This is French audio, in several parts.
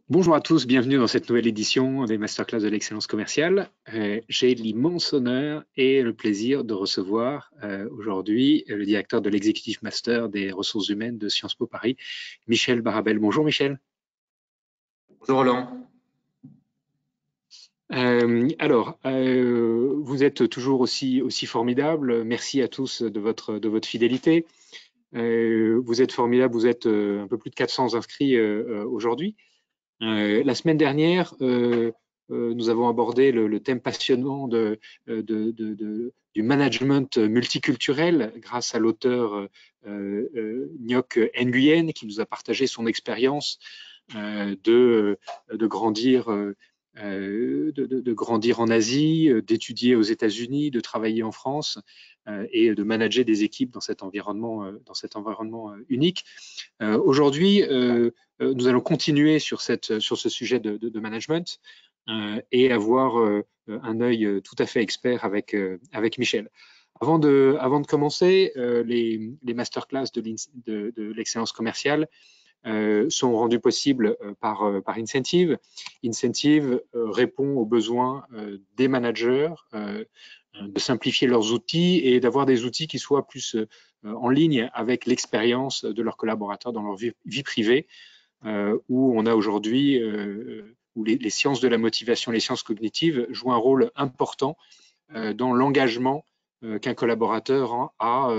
Bonjour à tous, bienvenue dans cette nouvelle édition des Masterclass de l'excellence commerciale. J'ai l'immense honneur et le plaisir de recevoir aujourd'hui le directeur de l'Executive Master des ressources humaines de Sciences Po Paris, Michel Barabel. Bonjour Michel. Bonjour Roland. Vous êtes toujours aussi formidable. Merci à tous de votre fidélité. Vous êtes formidable, vous êtes un peu plus de 400 inscrits aujourd'hui. La semaine dernière, nous avons abordé le thème passionnant du management multiculturel grâce à l'auteur Ngoc Nguyen qui nous a partagé son expérience de grandir en Asie, d'étudier aux États-Unis, de travailler en France et de manager des équipes dans cet environnement unique. Aujourd'hui, nous allons continuer sur ce sujet de management et avoir un œil tout à fait expert avec Michel. Avant de commencer, les masterclass de l'excellence commerciale sont rendus possibles par Incentive. Incentive répond aux besoins des managers de simplifier leurs outils et d'avoir des outils qui soient plus en ligne avec l'expérience de leurs collaborateurs dans leur vie privée, où on a aujourd'hui, où les sciences de la motivation, les sciences cognitives jouent un rôle important dans l'engagement qu'un collaborateur a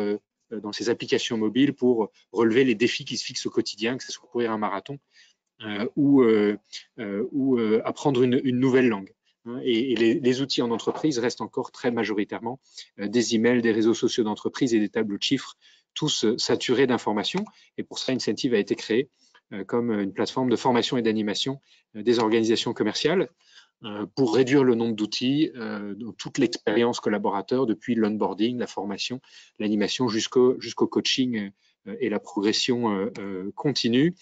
dans ses applications mobiles pour relever les défis qui se fixent au quotidien, que ce soit courir un marathon ou apprendre une nouvelle langue. Et les outils en entreprise restent encore très majoritairement des emails, des réseaux sociaux d'entreprise et des tableaux de chiffres, tous saturés d'informations. Et pour ça, Incentive a été créé comme une plateforme de formation et d'animation des organisations commerciales pour réduire le nombre d'outils dans toute l'expérience collaborateur, depuis l'onboarding, la formation, l'animation jusqu'au coaching et la progression continue.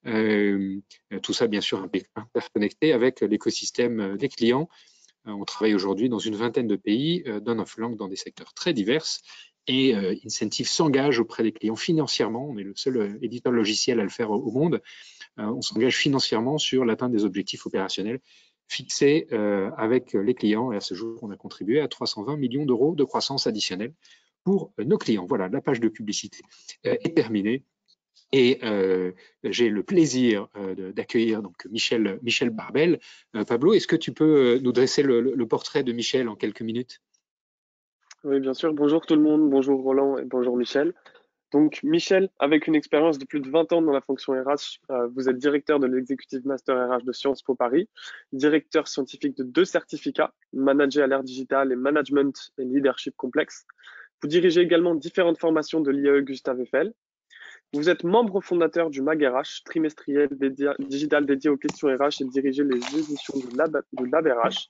Tout ça, bien sûr, interconnecté avec l'écosystème des clients. On travaille aujourd'hui dans une vingtaine de pays, d'un off-langue dans des secteurs très divers. Et Incentive s'engage auprès des clients financièrement. On est le seul éditeur logiciel à le faire au monde. On s'engage financièrement sur l'atteinte des objectifs opérationnels fixés avec les clients. Et à ce jour, on a contribué à 320 millions d'euros de croissance additionnelle pour nos clients. Voilà, la page de publicité est terminée. Et j'ai le plaisir d'accueillir donc Michel Barabel. Pablo, est-ce que tu peux nous dresser le portrait de Michel en quelques minutes? Oui, bien sûr. Bonjour tout le monde, bonjour Roland et bonjour Michel. Donc Michel, avec une expérience de plus de 20 ans dans la fonction RH, vous êtes directeur de l'Executive Master RH de Sciences Po Paris, directeur scientifique de 2 certificats, Manager à l'ère digitale et Management et Leadership Complexe. Vous dirigez également différentes formations de l'IAE Gustave Eiffel. Vous êtes membre fondateur du MAG RH, trimestriel digital dédié aux questions RH et dirigez les éditions du Lab RH.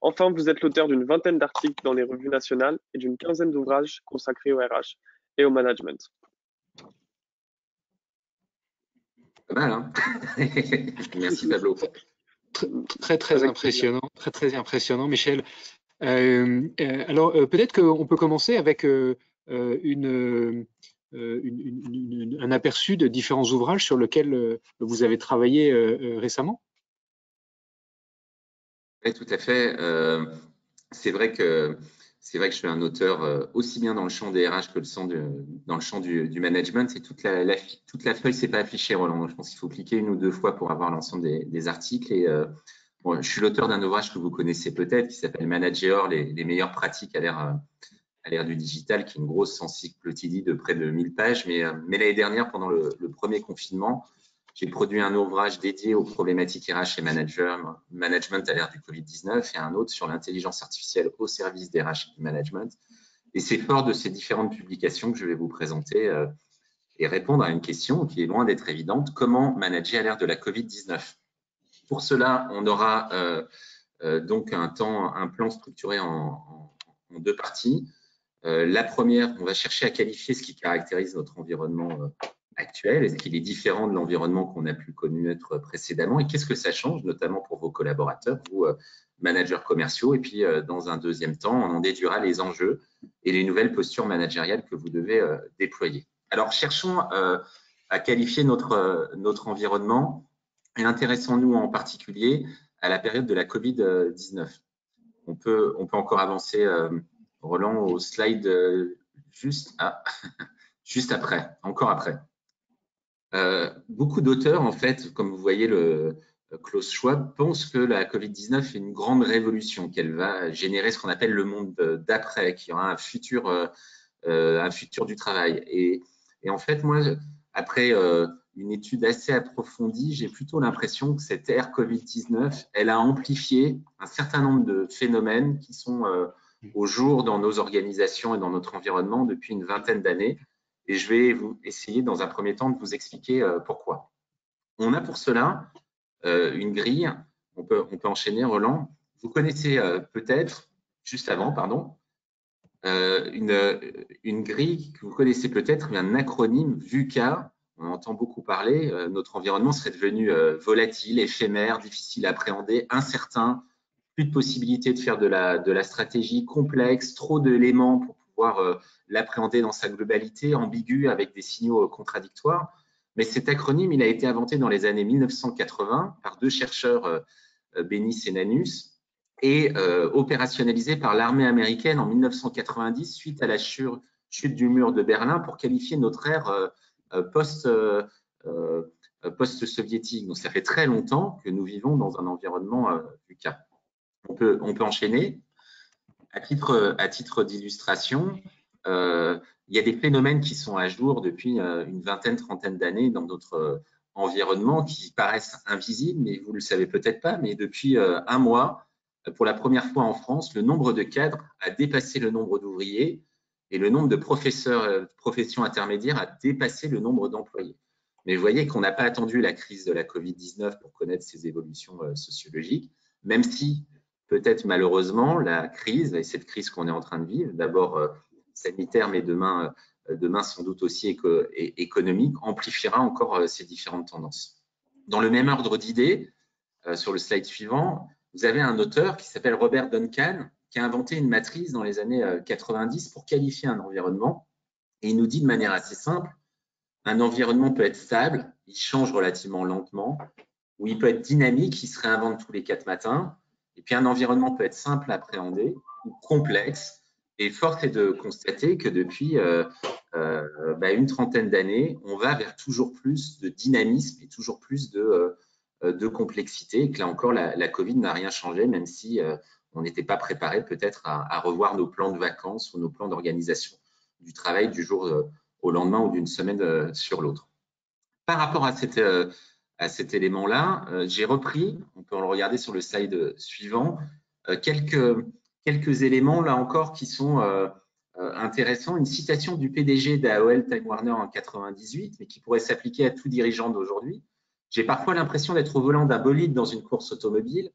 Enfin, vous êtes l'auteur d'une vingtaine d'articles dans les revues nationales et d'une quinzaine d'ouvrages consacrés au RH et au management. Pas mal, hein? Merci Pablo. Très impressionnant, très impressionnant, Michel. Alors, peut-être qu'on peut commencer avec un aperçu de différents ouvrages sur lesquels vous avez travaillé récemment. Oui, tout à fait. C'est vrai que je suis un auteur aussi bien dans le champ des RH que dans le champ du management. Et toute la feuille, c'est pas affiché, Roland. Je pense qu'il faut cliquer 1 ou 2 fois pour avoir l'ensemble des articles. Et bon, je suis l'auteur d'un ouvrage que vous connaissez peut-être qui s'appelle Manager, les meilleures pratiques à l'ère du digital, qui est une grosse encyclopédie de près de 1000 pages. Mais l'année dernière, pendant le premier confinement, j'ai produit un ouvrage dédié aux problématiques RH et management à l'ère du Covid-19 et un autre sur l'intelligence artificielle au service des RH et du management. Et c'est fort de ces différentes publications que je vais vous présenter et répondre à une question qui est loin d'être évidente. Comment manager à l'ère de la Covid-19 ? Pour cela, on aura donc un plan structuré en 2 parties. La première, on va chercher à qualifier ce qui caractérise notre environnement actuel. Est-ce qu'il est différent de l'environnement qu'on a pu connaître précédemment et qu'est-ce que ça change, notamment pour vos collaborateurs, vous, managers commerciaux. Et puis, dans un deuxième temps, on en déduira les enjeux et les nouvelles postures managériales que vous devez déployer. Alors, cherchons à qualifier notre environnement. et intéressons-nous en particulier à la période de la Covid-19. On peut encore avancer, Roland, au slide juste après, encore après. Beaucoup d'auteurs, en fait, comme vous voyez, Klaus Schwab pense que la Covid-19 est une grande révolution, qu'elle va générer ce qu'on appelle le monde d'après, qu'il y aura un futur du travail. Et en fait, moi, après une étude assez approfondie, j'ai plutôt l'impression que cette ère Covid-19, elle a amplifié un certain nombre de phénomènes qui sont au jour dans nos organisations et dans notre environnement depuis une vingtaine d'années. Et je vais essayer dans un premier temps de vous expliquer pourquoi. On a pour cela une grille. On peut enchaîner, Roland. Vous connaissez peut-être, juste avant, pardon, une grille que vous connaissez peut-être, un acronyme VUCA. On entend beaucoup parler. Notre environnement serait devenu volatile, éphémère, difficile à appréhender, incertain, plus de possibilités de faire de la stratégie complexe, trop d'éléments pour pouvoir l'appréhender dans sa globalité, ambigu, avec des signaux contradictoires. Mais cet acronyme, il a été inventé dans les années 1980 par deux chercheurs, Bennis et Nanus, et opérationnalisé par l'armée américaine en 1990 suite à la chute du mur de Berlin pour qualifier notre ère post-soviétique. Donc, ça fait très longtemps que nous vivons dans un environnement VUCA. On peut enchaîner. À titre d'illustration, il y a des phénomènes qui sont à jour depuis une vingtaine, trentaine d'années dans notre environnement qui paraissent invisibles, mais vous ne le savez peut-être pas, mais depuis un mois, pour la première fois en France, le nombre de cadres a dépassé le nombre d'ouvriers et le nombre de professions intermédiaires a dépassé le nombre d'employés. Mais vous voyez qu'on n'a pas attendu la crise de la Covid-19 pour connaître ces évolutions sociologiques, même si peut-être malheureusement la crise, et cette crise qu'on est en train de vivre, d'abord sanitaire, mais demain sans doute aussi économique, amplifiera encore ces différentes tendances. Dans le même ordre d'idées, sur le slide suivant, vous avez un auteur qui s'appelle Robert Duncan, qui a inventé une matrice dans les années 90 pour qualifier un environnement. Et il nous dit de manière assez simple, un environnement peut être stable, il change relativement lentement, ou il peut être dynamique, il se réinvente tous les 4 matins. Et puis un environnement peut être simple à appréhender ou complexe. Et force est de constater que depuis une trentaine d'années, on va vers toujours plus de dynamisme et toujours plus de complexité. Et que là encore, la Covid n'a rien changé, même si on n'était pas préparé peut-être à revoir nos plans de vacances ou nos plans d'organisation du travail du jour au lendemain ou d'une semaine sur l'autre. Par rapport à cet élément-là, j'ai repris, on peut le regarder sur le slide suivant, quelques éléments là encore qui sont intéressants. Une citation du PDG d'AOL Time Warner en 98, mais qui pourrait s'appliquer à tout dirigeant d'aujourd'hui. J'ai parfois l'impression d'être au volant d'un bolide dans une course automobile.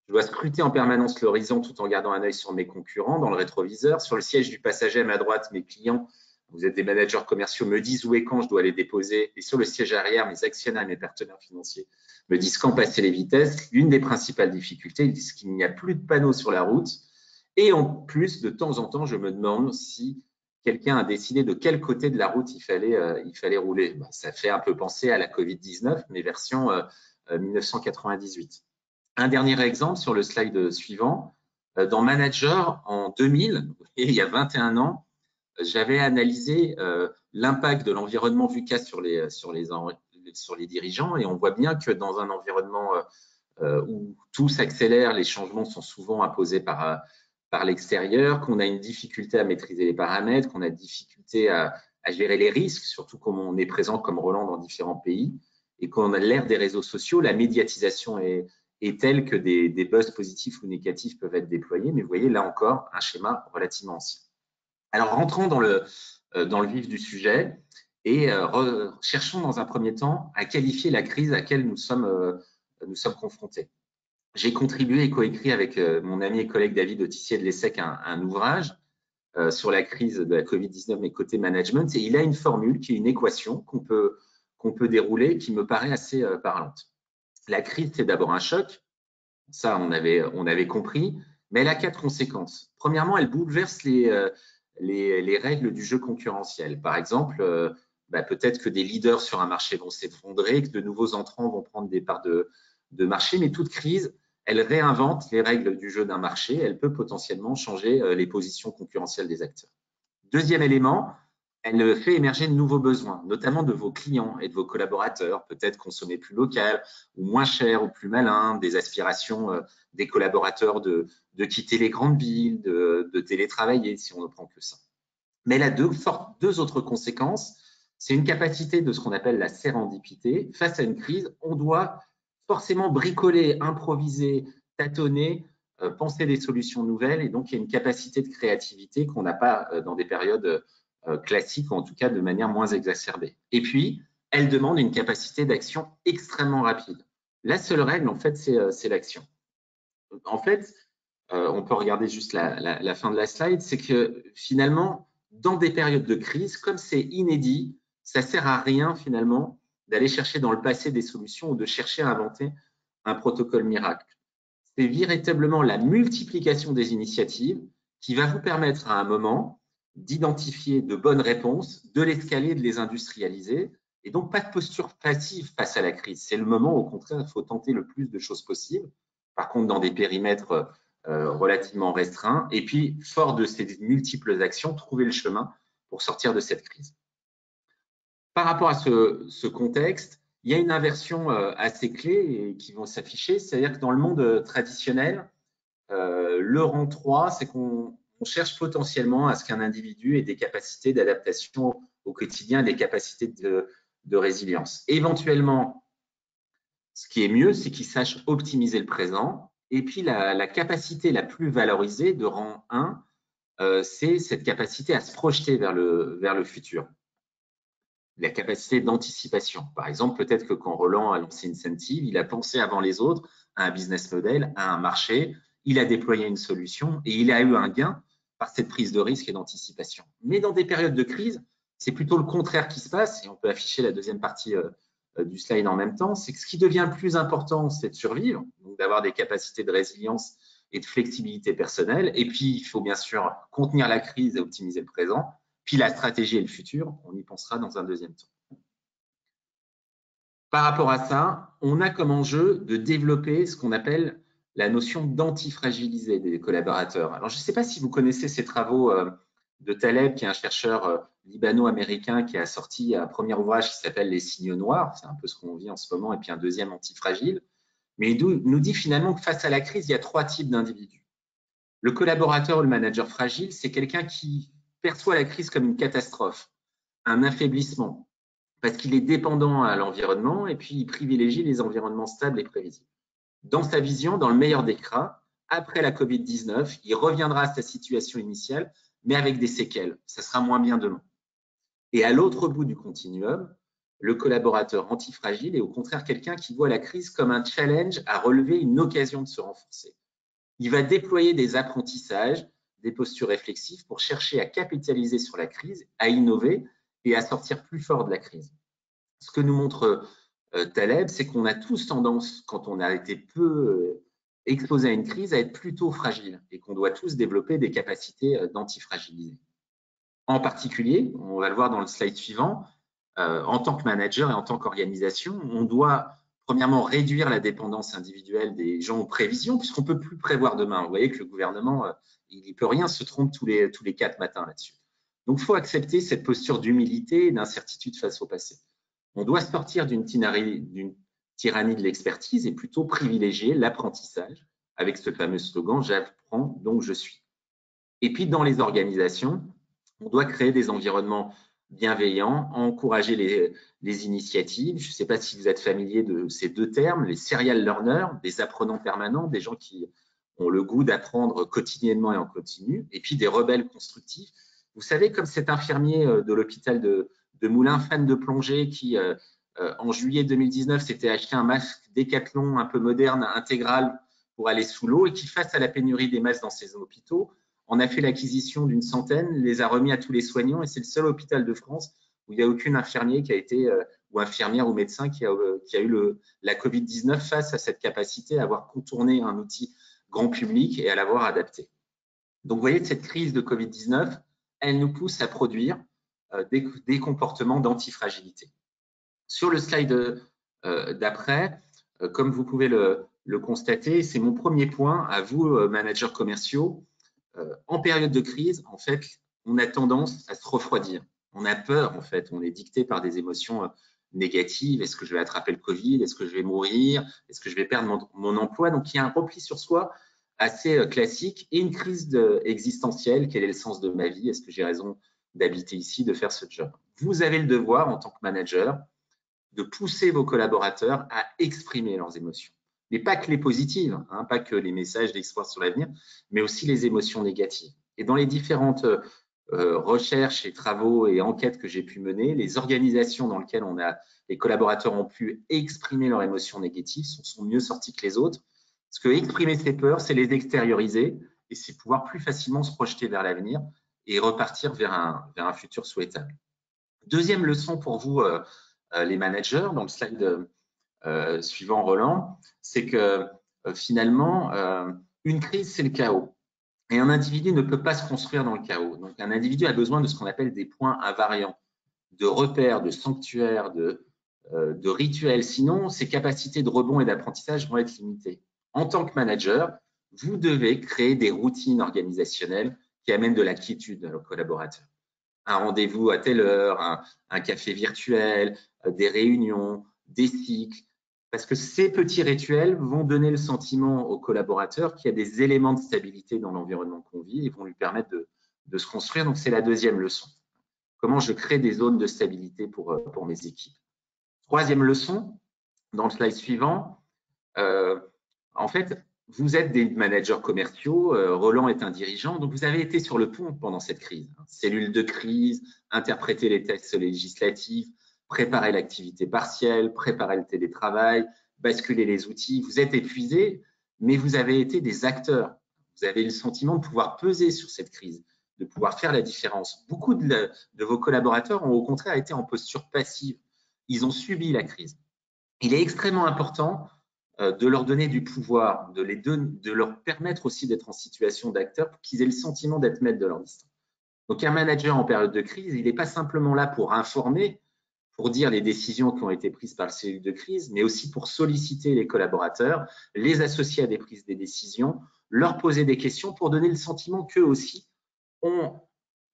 Je dois scruter en permanence l'horizon tout en gardant un œil sur mes concurrents dans le rétroviseur. Sur le siège du passager à ma droite, mes clients, vous êtes des managers commerciaux, me disent où et quand je dois les déposer. Et sur le siège arrière, mes actionnaires et mes partenaires financiers me disent quand passer les vitesses. L'une des principales difficultés, c'est qu'il n'y a plus de panneaux sur la route. Et en plus, de temps en temps, je me demande si quelqu'un a décidé de quel côté de la route il fallait rouler. Ça fait un peu penser à la Covid-19, mais version 1998. Un dernier exemple sur le slide suivant. Dans Manager, en 2000, il y a 21 ans, j'avais analysé l'impact de l'environnement VUCA sur les dirigeants et on voit bien que dans un environnement où tout s'accélère, les changements sont souvent imposés par l'extérieur, qu'on a une difficulté à maîtriser les paramètres, qu'on a une difficulté à gérer les risques, surtout comme on est présent comme Roland dans différents pays et qu'on a l'ère des réseaux sociaux, la médiatisation est telle que des buzz positifs ou négatifs peuvent être déployés. Mais vous voyez là encore un schéma relativement ancien. Alors, rentrons dans le vif du sujet et cherchons dans un premier temps à qualifier la crise à laquelle nous sommes confrontés. J'ai contribué et coécrit avec mon ami et collègue David Autissier de l'ESSEC un ouvrage sur la crise de la Covid-19 mais côté management et il a une formule qui est une équation qu'on peut dérouler qui me paraît assez parlante. La crise, c'est d'abord un choc, ça on avait compris, mais elle a 4 conséquences. Premièrement, elle bouleverse les règles du jeu concurrentiel. Par exemple, peut-être que des leaders sur un marché vont s'effondrer, que de nouveaux entrants vont prendre des parts de marché, mais toute crise, elle réinvente les règles du jeu d'un marché, elle peut potentiellement changer les positions concurrentielles des acteurs. Deuxième élément, elle fait émerger de nouveaux besoins, notamment de vos clients et de vos collaborateurs, peut-être consommer plus local ou moins cher ou plus malin, des aspirations des collaborateurs de quitter les grandes villes, de télétravailler si on ne prend que ça. Mais elle a deux autres conséquences. C'est une capacité de ce qu'on appelle la sérendipité. Face à une crise, on doit forcément bricoler, improviser, tâtonner, penser des solutions nouvelles. Et donc, il y a une capacité de créativité qu'on n'a pas dans des périodes classiques, ou en tout cas de manière moins exacerbée. Et puis, elle demande une capacité d'action extrêmement rapide. La seule règle, en fait, c'est l'action. En fait, on peut regarder juste la fin de la slide, c'est que finalement, dans des périodes de crise, comme c'est inédit, ça ne sert à rien finalement d'aller chercher dans le passé des solutions ou de chercher à inventer un protocole miracle. C'est véritablement la multiplication des initiatives qui va vous permettre à un moment d'identifier de bonnes réponses, de l'escaler, de les industrialiser. Et donc, pas de posture passive face à la crise. C'est le moment, au contraire, il faut tenter le plus de choses possibles. Par contre, dans des périmètres relativement restreints. Et puis, fort de ces multiples actions, trouver le chemin pour sortir de cette crise. Par rapport à ce contexte, il y a une inversion assez clé qui vont s'afficher. C'est-à-dire que dans le monde traditionnel, le rang 3, c'est qu'on cherche potentiellement à ce qu'un individu ait des capacités d'adaptation au quotidien, des capacités de résilience. Éventuellement, ce qui est mieux, c'est qu'il sache optimiser le présent. Et puis, la capacité la plus valorisée de rang 1, c'est cette capacité à se projeter vers le futur. La capacité d'anticipation. Par exemple, peut-être que quand Roland a lancé Incentive, il a pensé avant les autres à un business model, à un marché, il a déployé une solution et il a eu un gain par cette prise de risque et d'anticipation. Mais dans des périodes de crise, c'est plutôt le contraire qui se passe, et on peut afficher la deuxième partie du slide en même temps, c'est que ce qui devient le plus important, c'est de survivre, donc d'avoir des capacités de résilience et de flexibilité personnelle. Et puis, il faut bien sûr contenir la crise et optimiser le présent. Puis la stratégie et le futur, on y pensera dans un deuxième temps. Par rapport à ça, on a comme enjeu de développer ce qu'on appelle la notion d'antifragiliser des collaborateurs. Alors, je ne sais pas si vous connaissez ces travaux de Taleb, qui est un chercheur libano-américain qui a sorti un premier ouvrage qui s'appelle Les signaux noirs. C'est un peu ce qu'on vit en ce moment, et puis un deuxième antifragile. Mais il nous dit finalement que face à la crise, il y a trois types d'individus. Le collaborateur ou le manager fragile, c'est quelqu'un qui perçoit la crise comme une catastrophe, un affaiblissement, parce qu'il est dépendant à l'environnement et puis il privilégie les environnements stables et prévisibles. Dans sa vision, dans le meilleur des cas, après la Covid-19, il reviendra à sa situation initiale, mais avec des séquelles. Ça sera moins bien demain. Et à l'autre bout du continuum, le collaborateur antifragile est au contraire quelqu'un qui voit la crise comme un challenge à relever, une occasion de se renforcer. Il va déployer des apprentissages, des postures réflexives pour chercher à capitaliser sur la crise, à innover et à sortir plus fort de la crise. Ce que nous montre Taleb, c'est qu'on a tous tendance, quand on a été peu exposé à une crise, à être plutôt fragile et qu'on doit tous développer des capacités d'antifragiliser. En particulier, on va le voir dans le slide suivant, en tant que manager et en tant qu'organisation, on doit premièrement réduire la dépendance individuelle des gens aux prévisions, puisqu'on ne peut plus prévoir demain. Vous voyez que le gouvernement, il ne peut rien, se trompe tous les 4 matins là-dessus. Donc, il faut accepter cette posture d'humilité et d'incertitude face au passé. On doit sortir d'une tyrannie de l'expertise et plutôt privilégier l'apprentissage avec ce fameux slogan « J'apprends, donc je suis ». Et puis, dans les organisations, on doit créer des environnements bienveillants, encourager les initiatives. Je ne sais pas si vous êtes familier de ces deux termes, les serial learners, des apprenants permanents, des gens qui ont le goût d'apprendre quotidiennement et en continu, et puis des rebelles constructifs. Vous savez, comme cet infirmier de l'hôpital de Moulins, fan de plongée, qui en juillet 2019 s'était acheté un masque Décathlon un peu moderne, intégral, pour aller sous l'eau, et qui, face à la pénurie des masques dans ces hôpitaux, on a fait l'acquisition d'une centaine, les a remis à tous les soignants, et c'est le seul hôpital de France où il n'y a aucun infirmier qui a été, ou infirmière ou médecin qui a eu la Covid-19 face à cette capacité à avoir contourné un outil grand public et à l'avoir adapté. Donc, vous voyez, cette crise de Covid-19, elle nous pousse à produire des comportements d'antifragilité. Sur le slide d'après, comme vous pouvez le constater, c'est mon premier point à vous, managers commerciaux. En période de crise, en fait, on a tendance à se refroidir. On a peur, en fait, on est dicté par des émotions négatives. Est-ce que je vais attraper le Covid? Est-ce que je vais mourir? Est-ce que je vais perdre mon emploi? Donc, il y a un repli sur soi assez classique et une crise existentielle. Quel est le sens de ma vie? Est-ce que j'ai raison d'habiter ici, de faire ce job? Vous avez le devoir, en tant que manager, de pousser vos collaborateurs à exprimer leurs émotions. Mais pas que les positives, hein, pas que les messages d'espoir sur l'avenir, mais aussi les émotions négatives. Et dans les différentes recherches et travaux et enquêtes que j'ai pu mener, les organisations dans lesquelles les collaborateurs ont pu exprimer leurs émotions négatives sont mieux sorties que les autres. Parce que exprimer ses peurs, c'est les extérioriser et c'est pouvoir plus facilement se projeter vers l'avenir et repartir vers un futur souhaitable. Deuxième leçon pour vous, les managers, dans le slide suivant, Roland, c'est que finalement, une crise, c'est le chaos. Et un individu ne peut pas se construire dans le chaos. Donc, un individu a besoin de ce qu'on appelle des points invariants, de repères, de sanctuaires, de rituels. Sinon, ses capacités de rebond et d'apprentissage vont être limitées. En tant que manager, vous devez créer des routines organisationnelles qui amènent de la quiétude à vos collaborateurs. Un rendez-vous à telle heure, un café virtuel, des réunions, des cycles. Parce que ces petits rituels vont donner le sentiment aux collaborateurs qu'il y a des éléments de stabilité dans l'environnement qu'on vit et vont lui permettre de se construire. Donc, c'est la deuxième leçon. Comment je crée des zones de stabilité pour mes équipes. Troisième leçon, dans le slide suivant, en fait, vous êtes des managers commerciaux, Roland est un dirigeant, donc vous avez été sur le pont pendant cette crise. Cellule de crise, interpréter les textes législatifs, préparer l'activité partielle, préparer le télétravail, basculer les outils. Vous êtes épuisés, mais vous avez été des acteurs. Vous avez le sentiment de pouvoir peser sur cette crise, de pouvoir faire la différence. Beaucoup de vos collaborateurs ont au contraire été en posture passive. Ils ont subi la crise. Il est extrêmement important de leur donner du pouvoir, de leur permettre aussi d'être en situation d'acteur pour qu'ils aient le sentiment d'être maîtres de leur destin. Donc, un manager en période de crise, il n'est pas simplement là pour informer, pour dire les décisions qui ont été prises par le cellule de crise, mais aussi pour solliciter les collaborateurs, les associer à des prises de décisions, leur poser des questions pour donner le sentiment qu'eux aussi ont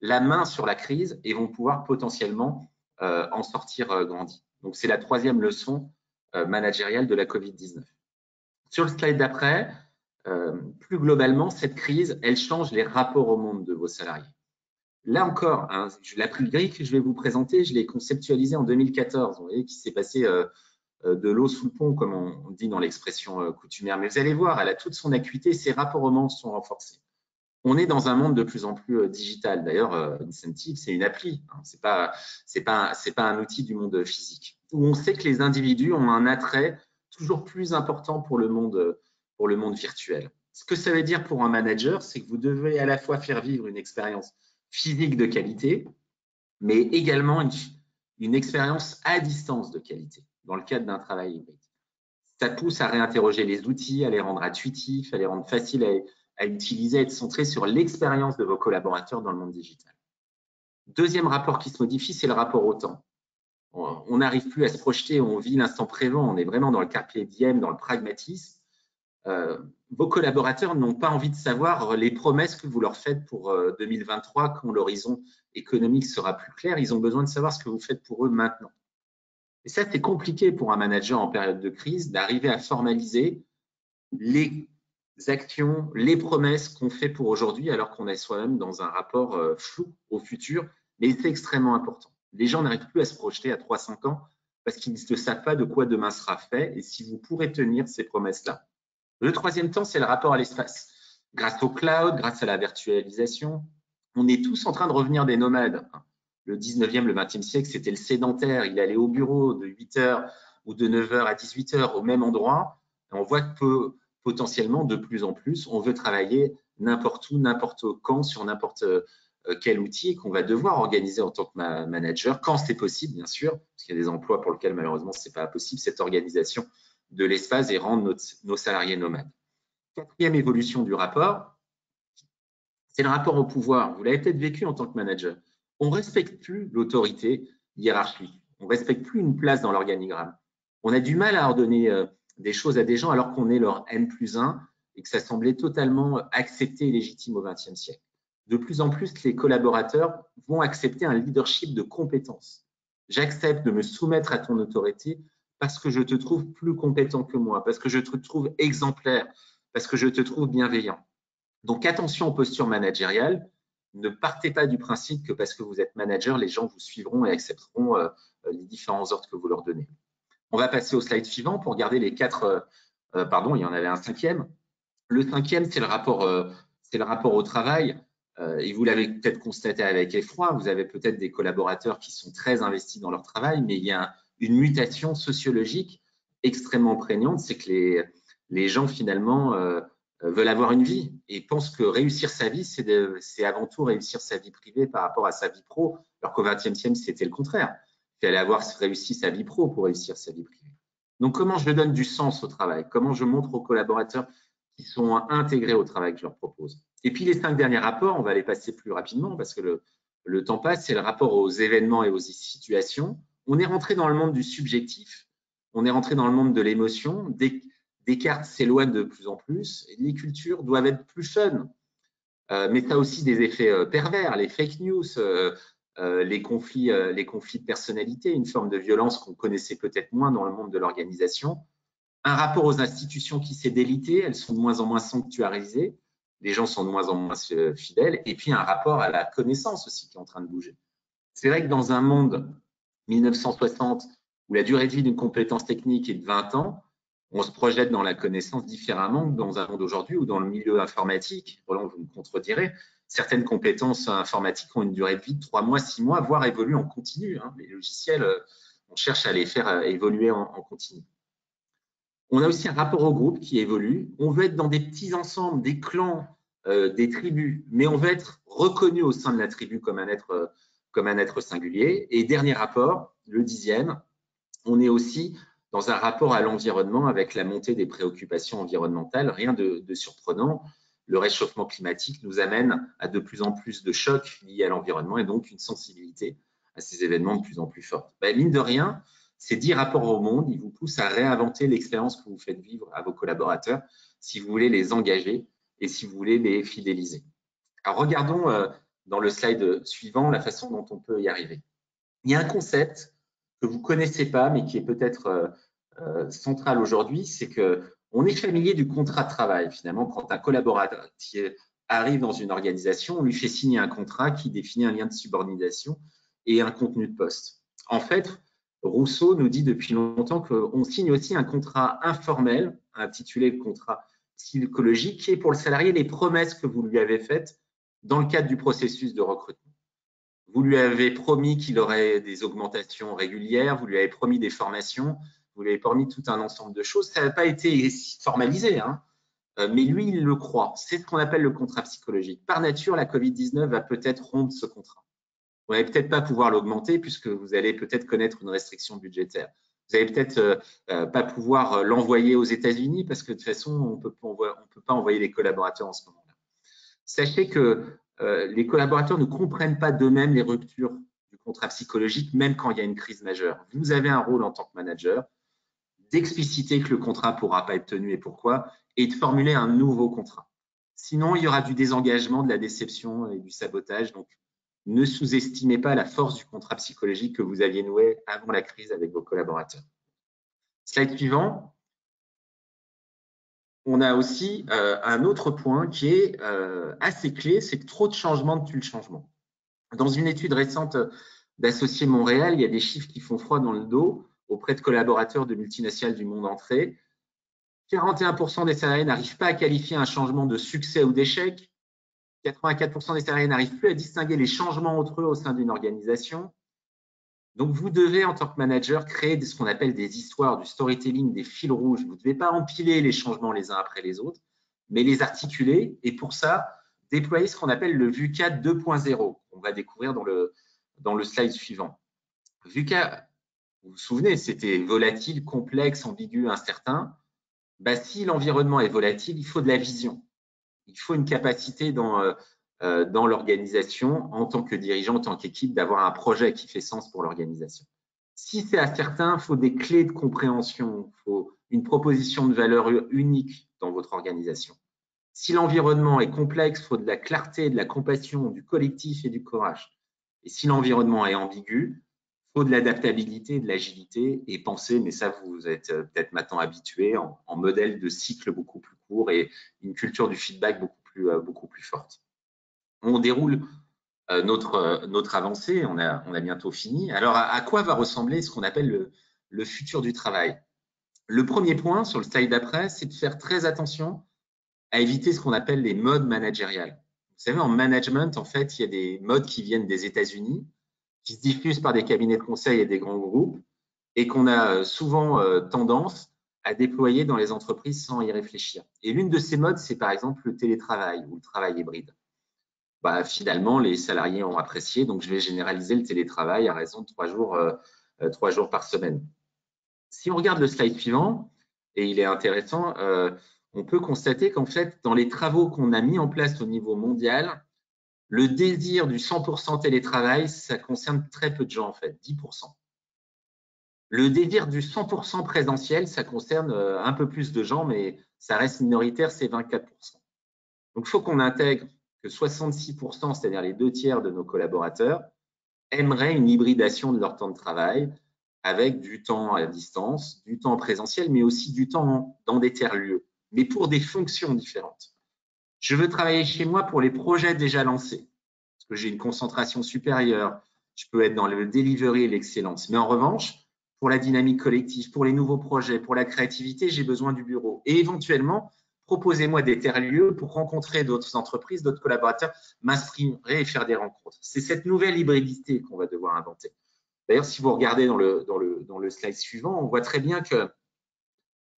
la main sur la crise et vont pouvoir potentiellement en sortir grandis. Donc, c'est la troisième leçon managériale de la Covid-19. Sur le slide d'après, plus globalement, cette crise, elle change les rapports au monde de vos salariés. Là encore, hein, la grille que je vais vous présenter, je l'ai conceptualisée en 2014. Vous voyez qu'il s'est passé de l'eau sous le pont, comme on dit dans l'expression coutumière. Mais vous allez voir, elle a toute son acuité, ses rapports au monde sont renforcés. On est dans un monde de plus en plus digital. D'ailleurs, Incentive, c'est une appli. Hein, c'est pas un outil du monde physique. Où on sait que les individus ont un attrait toujours plus important pour le monde virtuel. Ce que ça veut dire pour un manager, c'est que vous devez à la fois faire vivre une expérience physique de qualité, mais également une expérience à distance de qualité dans le cadre d'un travail hybride. Ça pousse à réinterroger les outils, à les rendre intuitifs, à les rendre faciles à utiliser, à être centrés sur l'expérience de vos collaborateurs dans le monde digital. Deuxième rapport qui se modifie, c'est le rapport au temps. On n'arrive plus à se projeter, on vit l'instant présent, on est vraiment dans le carpe diem, dans le pragmatisme. Vos collaborateurs n'ont pas envie de savoir les promesses que vous leur faites pour 2023 quand l'horizon économique sera plus clair. Ils ont besoin de savoir ce que vous faites pour eux maintenant. Et ça, c'est compliqué pour un manager en période de crise d'arriver à formaliser les actions, les promesses qu'on fait pour aujourd'hui alors qu'on est soi-même dans un rapport flou au futur. Mais c'est extrêmement important. Les gens n'arrivent plus à se projeter à 3-5 ans parce qu'ils ne savent pas de quoi demain sera fait et si vous pourrez tenir ces promesses-là. Le troisième temps, c'est le rapport à l'espace. Grâce au cloud, grâce à la virtualisation, on est tous en train de revenir des nomades. Le 19e, le 20e siècle, c'était le sédentaire. Il allait au bureau de 8h ou de 9h à 18h au même endroit. Et on voit que potentiellement, de plus en plus, on veut travailler n'importe où, n'importe quand, sur n'importe quel outil qu'on va devoir organiser en tant que manager, quand c'est possible, bien sûr, parce qu'il y a des emplois pour lesquels, malheureusement, ce n'est pas possible, cette organisation de l'espace et rendre nos salariés nomades. Quatrième évolution du rapport, c'est le rapport au pouvoir. Vous l'avez peut-être vécu en tant que manager. On ne respecte plus l'autorité hiérarchique. On ne respecte plus une place dans l'organigramme. On a du mal à ordonner des choses à des gens alors qu'on est leur N+1 et que ça semblait totalement accepté et légitime au XXe siècle. De plus en plus, les collaborateurs vont accepter un leadership de compétences. J'accepte de me soumettre à ton autorité parce que je te trouve plus compétent que moi, parce que je te trouve exemplaire, parce que je te trouve bienveillant. Donc, attention aux postures managériales. Ne partez pas du principe que parce que vous êtes manager, les gens vous suivront et accepteront les différents ordres que vous leur donnez. On va passer au slide suivant pour regarder les quatre. Pardon, il y en avait un cinquième. Le cinquième, c'est le rapport au travail. Et vous l'avez peut-être constaté avec effroi, vous avez peut-être des collaborateurs qui sont très investis dans leur travail, mais il y a une mutation sociologique extrêmement prégnante, c'est que les gens finalement veulent avoir une vie et pensent que réussir sa vie, c'est avant tout réussir sa vie privée par rapport à sa vie pro, alors qu'au XXe siècle, c'était le contraire. Il fallait avoir réussi sa vie pro pour réussir sa vie privée. Donc, comment je donne du sens au travail? Comment je montre aux collaborateurs qui sont intégrés au travail que je leur propose? Et puis, les 5 derniers rapports, on va les passer plus rapidement parce que le temps passe, c'est le rapport aux événements et aux situations. On est rentré dans le monde du subjectif, on est rentré dans le monde de l'émotion. Descartes s'éloigne de plus en plus et les cultures doivent être plus fun. Mais ça a aussi des effets pervers, les fake news, les conflits de personnalité, une forme de violence qu'on connaissait peut-être moins dans le monde de l'organisation. Un rapport aux institutions qui s'est délité, elles sont de moins en moins sanctuarisées, les gens sont de moins en moins fidèles, et puis un rapport à la connaissance aussi qui est en train de bouger. C'est vrai que dans un monde 1960 où la durée de vie d'une compétence technique est de 20 ans, on se projette dans la connaissance différemment que dans un monde aujourd'hui ou dans le milieu informatique. Roland, vous me contredirez, certaines compétences informatiques ont une durée de vie de 3 mois, 6 mois, voire évoluent en continu. Les logiciels, on cherche à les faire évoluer en continu. On a aussi un rapport au groupe qui évolue. On veut être dans des petits ensembles, des clans, des tribus, mais on veut être reconnu au sein de la tribu comme un être singulier. Et dernier rapport, le 10e, on est aussi dans un rapport à l'environnement avec la montée des préoccupations environnementales. Rien de surprenant. Le réchauffement climatique nous amène à de plus en plus de chocs liés à l'environnement et donc une sensibilité à ces événements de plus en plus forte. Mine de rien, ces 10 rapports au monde, ils vous poussent à réinventer l'expérience que vous faites vivre à vos collaborateurs si vous voulez les engager et si vous voulez les fidéliser. Alors, regardons dans le slide suivant la façon dont on peut y arriver. Il y a un concept que vous ne connaissez pas, mais qui est peut-être central aujourd'hui, c'est qu'on est familier du contrat de travail. Finalement, quand un collaborateur arrive dans une organisation, on lui fait signer un contrat qui définit un lien de subordination et un contenu de poste. En fait, Rousseau nous dit depuis longtemps qu'on signe aussi un contrat informel, intitulé contrat psychologique, qui est pour le salarié les promesses que vous lui avez faites dans le cadre du processus de recrutement. Vous lui avez promis qu'il aurait des augmentations régulières, vous lui avez promis des formations, vous lui avez promis tout un ensemble de choses. Ça n'a pas été formalisé, mais lui, il le croit. C'est ce qu'on appelle le contrat psychologique. Par nature, la Covid-19 va peut-être rompre ce contrat. Vous n'allez peut-être pas pouvoir l'augmenter puisque vous allez peut-être connaître une restriction budgétaire. Vous n'allez peut-être pas pouvoir l'envoyer aux États-Unis parce que de toute façon, on ne peut pas envoyer les collaborateurs en ce moment-là. Sachez que les collaborateurs ne comprennent pas d'eux-mêmes les ruptures du contrat psychologique, même quand il y a une crise majeure. Vous avez un rôle en tant que manager d'expliciter que le contrat ne pourra pas être tenu et pourquoi, et de formuler un nouveau contrat. Sinon, il y aura du désengagement, de la déception et du sabotage. Donc, ne sous-estimez pas la force du contrat psychologique que vous aviez noué avant la crise avec vos collaborateurs. Slide suivant. On a aussi un autre point qui est assez clé, c'est que trop de changements tuent le changement. Dans une étude récente d'Associés Montréal, il y a des chiffres qui font froid dans le dos auprès de collaborateurs de multinationales du monde entier. 41% des salariés n'arrivent pas à qualifier un changement de succès ou d'échec. 84% des salariés n'arrivent plus à distinguer les changements entre eux au sein d'une organisation. Donc, vous devez, en tant que manager, créer ce qu'on appelle des histoires, du storytelling, des fils rouges. Vous ne devez pas empiler les changements les uns après les autres, mais les articuler. Et pour ça, déployer ce qu'on appelle le VUCA 2.0. On va découvrir dans le slide suivant. VUCA, vous vous souvenez, c'était volatile, complexe, ambigu, incertain. Si l'environnement est volatile, il faut de la vision. Il faut une capacité dans dans l'organisation en tant que dirigeant, en tant qu'équipe, d'avoir un projet qui fait sens pour l'organisation. Si c'est à certains, il faut des clés de compréhension, il faut une proposition de valeur unique dans votre organisation. Si l'environnement est complexe, il faut de la clarté, de la compassion, du collectif et du courage. Et si l'environnement est ambigu, il faut de l'adaptabilité, de l'agilité et penser, mais ça vous êtes peut-être maintenant habitué, en modèle de cycle beaucoup plus court et une culture du feedback beaucoup plus forte. On déroule notre avancée, on a bientôt fini. Alors, à quoi va ressembler ce qu'on appelle le futur du travail? Le premier point sur le slide d'après, c'est de faire très attention à éviter ce qu'on appelle les modes managériales. Vous savez, en management, en fait, il y a des modes qui viennent des États-Unis, qui se diffusent par des cabinets de conseil et des grands groupes, et qu'on a souvent tendance à déployer dans les entreprises sans y réfléchir. Et l'une de ces modes, c'est par exemple le télétravail ou le travail hybride. Finalement, les salariés ont apprécié, donc je vais généraliser le télétravail à raison de 3 jours par semaine. Si on regarde le slide suivant, et il est intéressant, on peut constater qu'en fait, dans les travaux qu'on a mis en place au niveau mondial, le désir du 100% télétravail, ça concerne très peu de gens en fait, 10%. Le désir du 100% présentiel, ça concerne un peu plus de gens, mais ça reste minoritaire, c'est 24%. Donc, il faut qu'on intègre que 66%, c'est-à-dire les 2/3 de nos collaborateurs, aimeraient une hybridation de leur temps de travail avec du temps à distance, du temps en présentiel, mais aussi du temps dans des tiers-lieux, mais pour des fonctions différentes. Je veux travailler chez moi pour les projets déjà lancés, parce que j'ai une concentration supérieure, je peux être dans le delivery et l'excellence. Mais en revanche, pour la dynamique collective, pour les nouveaux projets, pour la créativité, j'ai besoin du bureau. Et éventuellement, proposez-moi des tiers-lieux pour rencontrer d'autres entreprises, d'autres collaborateurs, m'inspirer et faire des rencontres. C'est cette nouvelle hybridité qu'on va devoir inventer. D'ailleurs, si vous regardez dans le slide suivant, on voit très bien qu'on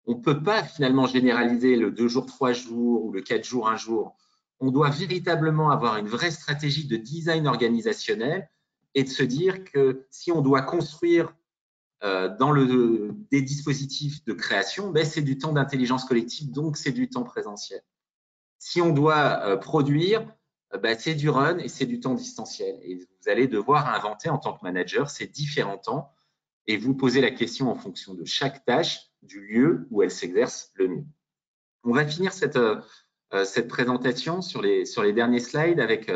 ne peut pas finalement généraliser le 2 jours, 3 jours ou le 4 jours, 1 jour. On doit véritablement avoir une vraie stratégie de design organisationnel et de se dire que si on doit construire des dispositifs de création, c'est du temps d'intelligence collective, donc c'est du temps présentiel. Si on doit produire, c'est du run et c'est du temps distanciel. Et vous allez devoir inventer en tant que manager ces différents temps et vous poser la question en fonction de chaque tâche, du lieu où elle s'exerce le mieux. On va finir cette présentation sur les derniers slides avec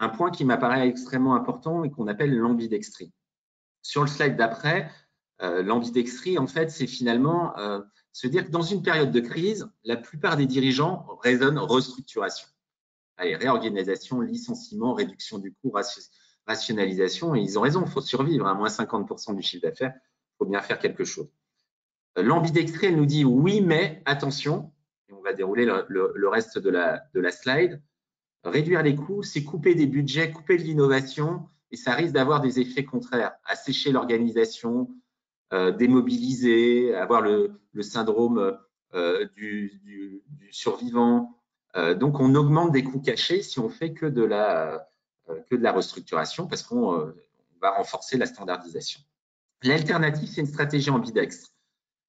un point qui m'apparaît extrêmement important et qu'on appelle l'ambidextrie. Sur le slide d'après, l'ambidextrie, en fait, c'est finalement se dire que dans une période de crise, la plupart des dirigeants raisonnent restructuration. Allez, réorganisation, licenciement, réduction du coût, rationalisation, et ils ont raison, il faut survivre, à moins 50% du chiffre d'affaires, il faut bien faire quelque chose. L'ambidextrie, elle nous dit oui, mais attention, et on va dérouler le reste de la slide, réduire les coûts, c'est couper des budgets, couper de l'innovation, et ça risque d'avoir des effets contraires, assécher l'organisation, démobiliser, avoir le syndrome du survivant. Donc, on augmente des coûts cachés si on fait que de la restructuration parce qu'on va renforcer la standardisation. L'alternative, c'est une stratégie ambidextre.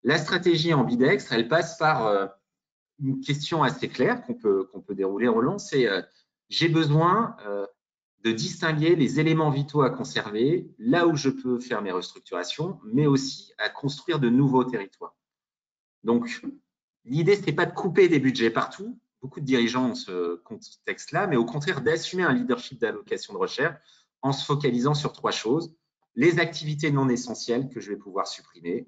La stratégie ambidextre, elle passe par une question assez claire qu'on peut dérouler en long, c'est j'ai besoin de distinguer les éléments vitaux à conserver, là où je peux faire mes restructurations, mais aussi à construire de nouveaux territoires. Donc, l'idée, ce n'est pas de couper des budgets partout. Beaucoup de dirigeants ont ce contexte-là, mais au contraire d'assumer un leadership d'allocation de recherche en se focalisant sur 3 choses. Les activités non essentielles que je vais pouvoir supprimer,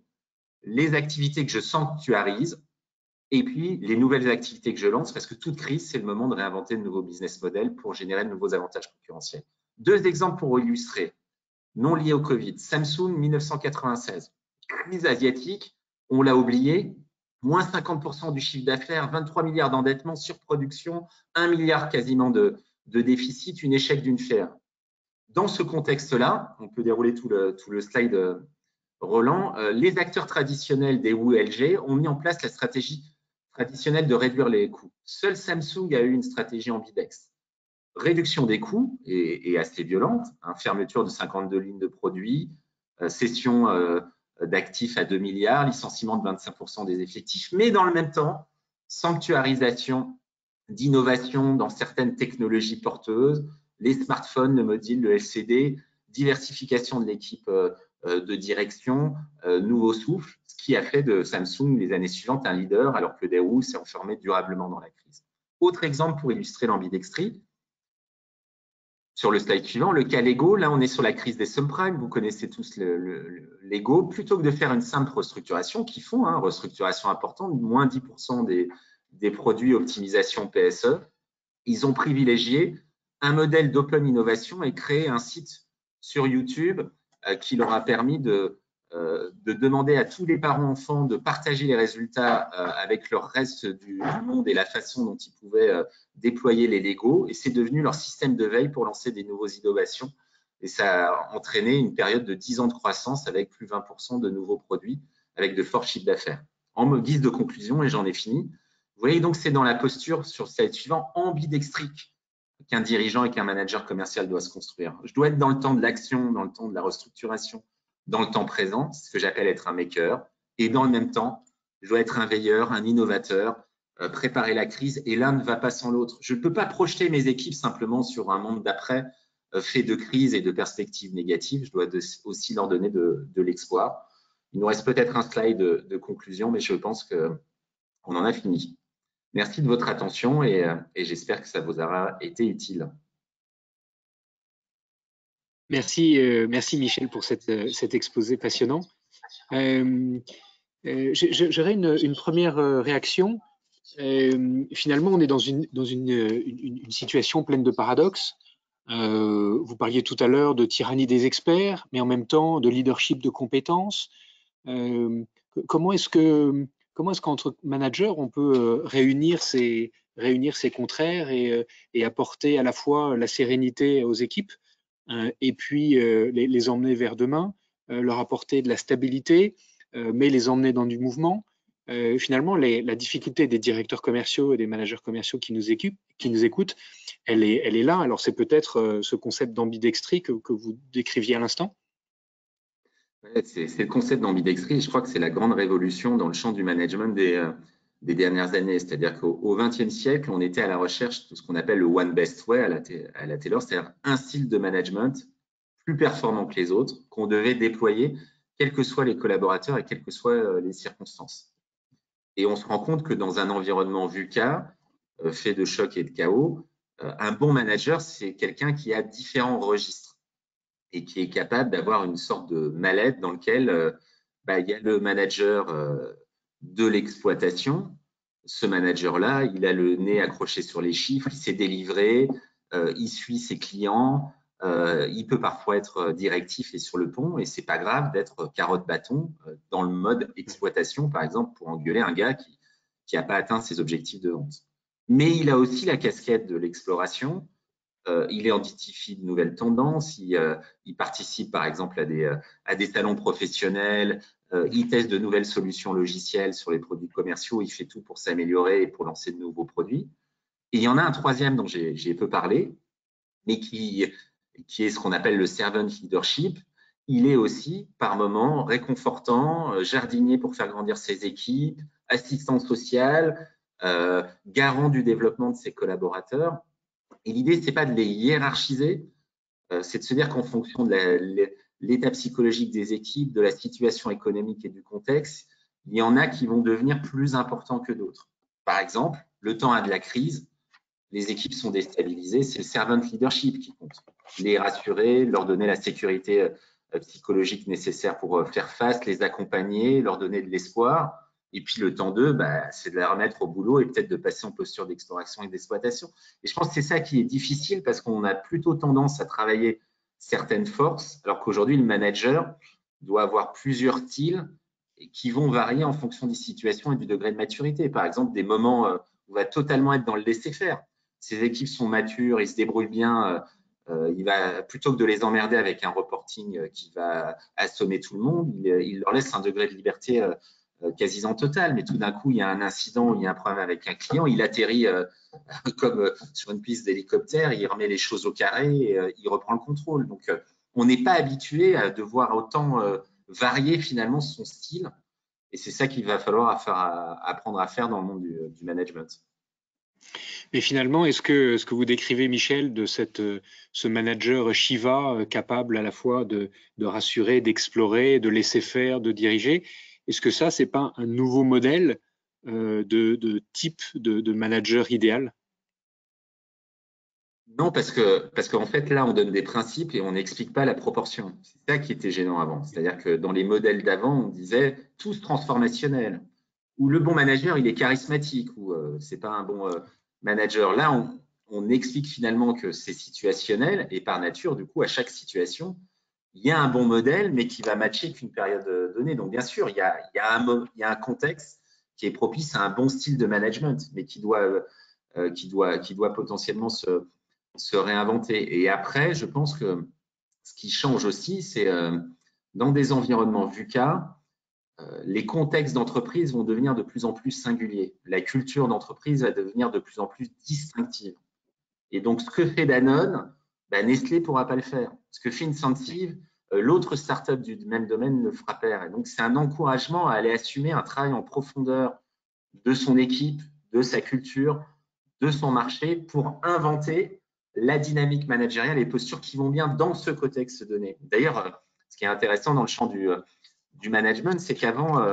les activités que je sanctuarise, et puis les nouvelles activités que je lance, parce que toute crise, c'est le moment de réinventer de nouveaux business models pour générer de nouveaux avantages concurrentiels. 2 exemples pour illustrer, non liés au Covid. Samsung, 1996. Crise asiatique, on l'a oublié, moins 50% du chiffre d'affaires, 23 milliards d'endettement, surproduction, 1 milliard quasiment de déficit, un échec d'une fer. Dans ce contexte-là, on peut dérouler tout le slide Roland, les acteurs traditionnels des WLG ont mis en place la stratégie traditionnelle de réduire les coûts. Seul Samsung a eu une stratégie ambidextre. Réduction des coûts et assez violente, fermeture de 52 lignes de produits, cession d'actifs à 2 milliards, licenciement de 25% des effectifs, mais dans le même temps, sanctuarisation d'innovation dans certaines technologies porteuses, les smartphones, le mobile, le LCD, diversification de l'équipe de direction, nouveau souffle, ce qui a fait de Samsung les années suivantes un leader, alors que Daewoo s'est enfermé durablement dans la crise. Autre exemple pour illustrer l'ambidextrie, sur le slide suivant, le cas Lego, là on est sur la crise des subprimes, vous connaissez tous Lego, plutôt que de faire une simple restructuration, qu'ils font, restructuration importante, moins 10% des produits optimisation PSE, ils ont privilégié un modèle d'open innovation et créé un site sur YouTube qui leur a permis de demander à tous les parents-enfants de partager les résultats avec le reste du monde et la façon dont ils pouvaient déployer les Lego. Et c'est devenu leur système de veille pour lancer des nouvelles innovations. Et ça a entraîné une période de 10 ans de croissance avec plus de 20% de nouveaux produits, avec de forts chiffres d'affaires. En guise de conclusion, et j'en ai fini, vous voyez donc c'est dans la posture sur le slide suivant ambidextrique qu'un dirigeant et qu'un manager commercial doit se construire. Je dois être dans le temps de l'action, dans le temps de la restructuration, dans le temps présent, ce que j'appelle être un maker, et dans le même temps, je dois être un veilleur, un innovateur, préparer la crise, et l'un ne va pas sans l'autre. Je ne peux pas projeter mes équipes simplement sur un monde d'après fait de crise et de perspectives négatives, je dois aussi leur donner de l'espoir. Il nous reste peut-être un slide de conclusion, mais je pense qu'on en a fini. Merci de votre attention et j'espère que ça vous aura été utile. Merci, merci Michel pour cet exposé passionnant. J'aurais une première réaction. Finalement, on est dans une situation pleine de paradoxes. Vous parliez tout à l'heure de tyrannie des experts, mais en même temps de leadership de compétences. Comment est-ce qu'entre managers, on peut réunir ces contraires et apporter à la fois la sérénité aux équipes et puis les emmener vers demain, leur apporter de la stabilité, mais les emmener dans du mouvement. Finalement, la difficulté des directeurs commerciaux et des managers commerciaux qui nous écoutent, elle est là. Alors, c'est peut-être ce concept d'ambidextrie que vous décriviez à l'instant. C'est le concept d'ambidextrie. Je crois que c'est la grande révolution dans le champ du management des dernières années. C'est-à-dire qu'au XXe siècle, on était à la recherche de ce qu'on appelle le one best way à la Taylor, c'est-à-dire un style de management plus performant que les autres qu'on devait déployer, quels que soient les collaborateurs et quelles que soient les circonstances. Et on se rend compte que dans un environnement VUCA, fait de choc et de chaos, un bon manager, c'est quelqu'un qui a différents registres et qui est capable d'avoir une sorte de mallette dans lequel il y a le manager de l'exploitation. Ce manager-là, il a le nez accroché sur les chiffres, il s'est délivré, il suit ses clients, il peut parfois être directif et sur le pont, et c'est pas grave d'être carotte-bâton dans le mode exploitation, par exemple, pour engueuler un gars qui n'a pas atteint ses objectifs de vente. Mais il a aussi la casquette de l'exploration. Il identifie de nouvelles tendances, il participe par exemple à des salons professionnels, il teste de nouvelles solutions logicielles sur les produits commerciaux, il fait tout pour s'améliorer et pour lancer de nouveaux produits. Et il y en a un troisième dont j'ai peu parlé, mais qui est ce qu'on appelle le servant leadership. Il est aussi par moments réconfortant, jardinier pour faire grandir ses équipes, assistant social, garant du développement de ses collaborateurs. Et l'idée, ce n'est pas de les hiérarchiser, c'est de se dire qu'en fonction de l'état psychologique des équipes, de la situation économique et du contexte, il y en a qui vont devenir plus importants que d'autres. Par exemple, le temps de la crise, les équipes sont déstabilisées, c'est le servant leadership qui compte. Les rassurer, leur donner la sécurité psychologique nécessaire pour faire face, les accompagner, leur donner de l'espoir. Et puis le temps 2, c'est de la remettre au boulot et peut-être de passer en posture d'exploration et d'exploitation. Et je pense que c'est ça qui est difficile parce qu'on a plutôt tendance à travailler certaines forces, alors qu'aujourd'hui, le manager doit avoir plusieurs styles qui vont varier en fonction des situations et du degré de maturité. Par exemple, des moments où on va totalement être dans le laisser-faire. Ces équipes sont matures, ils se débrouillent bien. Il va, plutôt que de les emmerder avec un reporting qui va assommer tout le monde, il leur laisse un degré de liberté quasiment total, mais tout d'un coup, il y a un incident, il y a un problème avec un client, il atterrit comme sur une piste d'hélicoptère, il remet les choses au carré et il reprend le contrôle. Donc, on n'est pas habitué à devoir autant varier finalement son style et c'est ça qu'il va falloir apprendre à faire dans le monde du management. Mais finalement, est-ce que ce que vous décrivez, Michel, de ce manager Shiva capable à la fois de rassurer, d'explorer, de laisser faire, de diriger, est-ce que ça, c'est pas un nouveau modèle de type de manager idéal? Non, parce qu'en fait, là, on donne des principes et on n'explique pas la proportion. C'est ça qui était gênant avant. C'est-à-dire que dans les modèles d'avant, on disait tous transformationnels, ou le bon manager, il est charismatique, ou c'est pas un bon manager. Là, on explique finalement que c'est situationnel et par nature, du coup, à chaque situation, il y a un bon modèle, mais qui va matcher qu'une période donnée. Donc, bien sûr, il y a un contexte qui est propice à un bon style de management, mais qui doit potentiellement se réinventer. Et après, je pense que ce qui change aussi, c'est dans des environnements VUCA, les contextes d'entreprise vont devenir de plus en plus singuliers. La culture d'entreprise va devenir de plus en plus distinctive. Et donc, ce que fait Danone, Nestlé ne pourra pas le faire. Ce que fait Incentive, l'autre startup du même domaine le fera faire. Et donc, c'est un encouragement à aller assumer un travail en profondeur de son équipe, de sa culture, de son marché pour inventer la dynamique managériale et les postures qui vont bien dans ce contexte donné. D'ailleurs, ce qui est intéressant dans le champ du management, c'est qu'avant,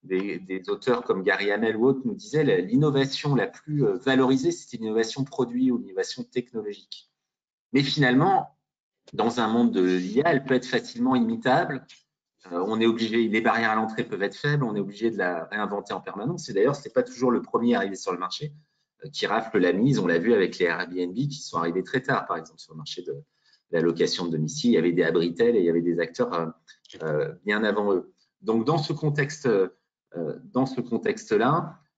des auteurs comme Gary Hamel ou autres nous disaient l'innovation la plus valorisée, c'était l'innovation produit ou l'innovation technologique. Mais finalement, dans un monde de l'IA, elle peut être facilement imitable. On est obligé, les barrières à l'entrée peuvent être faibles, on est obligé de la réinventer en permanence. Et d'ailleurs, ce n'est pas toujours le premier arrivé sur le marché qui rafle la mise. On l'a vu avec les Airbnb qui sont arrivés très tard, par exemple, sur le marché de la location de domicile. Il y avait des Abritel et il y avait des acteurs bien avant eux. Donc, dans ce contexte-là,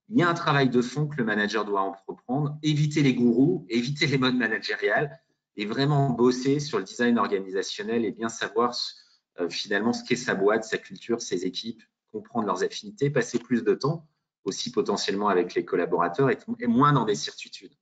il y a un travail de fond que le manager doit entreprendre, éviter les gourous, éviter les modes managériales et vraiment bosser sur le design organisationnel et bien savoir finalement ce qu'est sa boîte, sa culture, ses équipes, comprendre leurs affinités, passer plus de temps aussi potentiellement avec les collaborateurs et moins dans des certitudes.